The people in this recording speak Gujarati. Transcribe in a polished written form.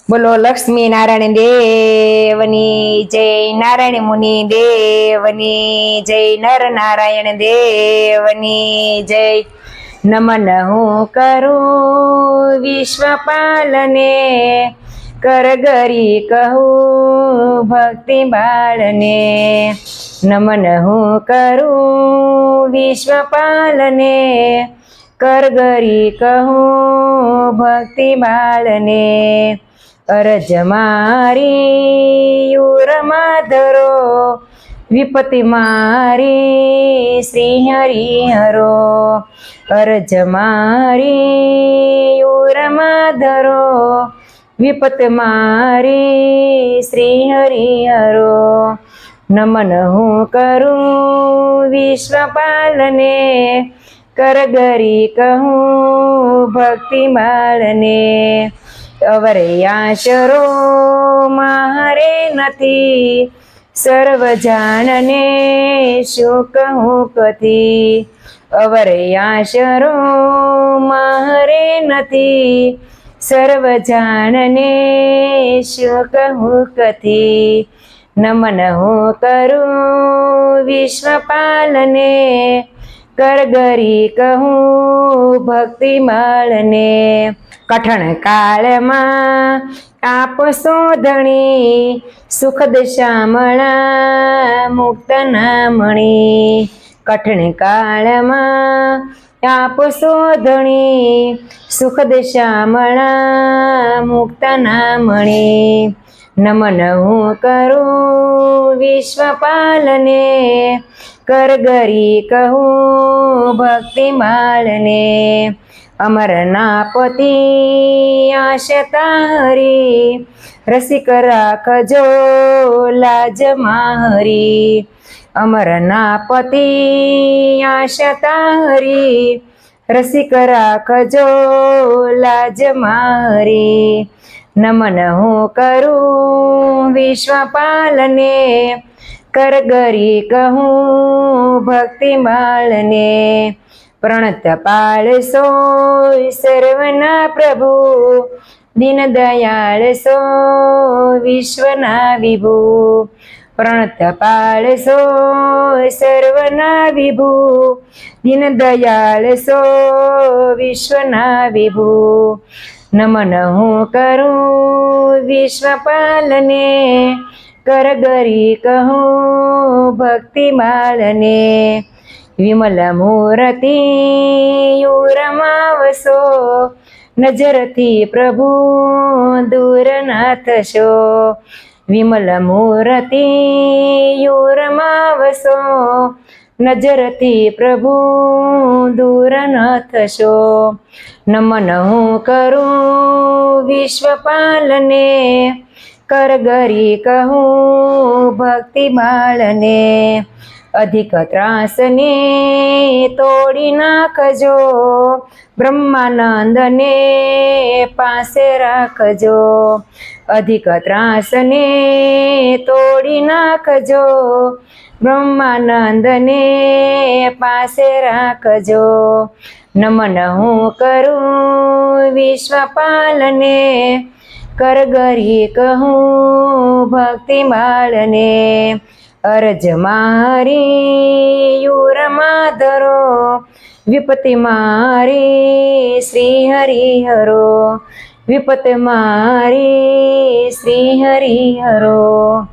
બોલો લક્ષ્મી નારાયણ દેવની જય, નારાયણ મુનિ દેવની જય, નર નારાયણ દેવની જય. નમન હું કરું વિશ્વપાલને, કરગરી કહું ભક્તિ બાળને. નમન હું કરું વિશ્વપાલને, કરગરી કહું ભક્તિ બાળને. અરજ મારી યુરમાં ધરો, વિપતિ મારી શ્રી હરિહરો. અરજ મારી યુરમાં ધરો, વિપત મારી શ્રી હરિહરો. નમન હું કરું વિશ્વપાલને, કરગરી કહું ભક્તિ બાળને. અવરે આશરો મારે નથી, સર્વ જાણને શું કહું કથી. અવરે આશરો મારે નથી, સર્વ જાણને શું કહું કથી. નમન હું કરું વિશ્વપાલને, કરગરી કહું ભક્તિ બાળને. કઠણ કાળમાં આપ શોધણી, સુખદ શ્યામળા મુક્ત નામણી. કઠણ કાળમાં આપ શોધણી, સુખદ શ્યામળા મુક્ત નામણી. નમન હું કરું વિશ્વપાલને, કરગરી કહું ભક્તિ બાળને. અમરનાપતિ આશતા હરી, રસિક રાખજો લાજ મારી. અમરનાપતિ આશતા હરી, રસિક રાખજો લાજ મારી. નમન હું કરું વિશ્વપાલને, કરગરી કહું ભક્તિ બાળને. પ્રણત પાળસો સર્વના પ્રભુ, દીન દયાળ સો વિશ્વના વિભુ. પ્રણત પાળસો સર્વના વિભુ, દીન દયાળ સો વિશ્વના વિભુ. નમન હું કરું વિશ્વપાલને, કરગરી કહું ભક્તિ બાળને. વિમલ મૂર્તિ યુરમાં વસો, નજરથી પ્રભુ દૂર ના થશો. વિમલ મૂર્તિ યુરમાં વસો, નજરથી પ્રભુ દૂર ન થશો. નમન હું કરું વિશ્વપાલને, કરગરી કહું ભક્તિ બાળને. અધિક ત્રાસને તોડી નાખજો, બ્રહ્માનંદને પાસે રાખજો. અધિક ત્રાસને તોડી નાખજો, બ્રહ્માનંદને પાસે રાખજો. નમન હું કરું વિશ્વપાલને, કરગરી કહું ભક્તિ બાળને. અરજ મારી યુરમાં ધરો, વિપતિ મારી શ્રી હરિહરો. વિપત મારી શ્રી હરિહરો.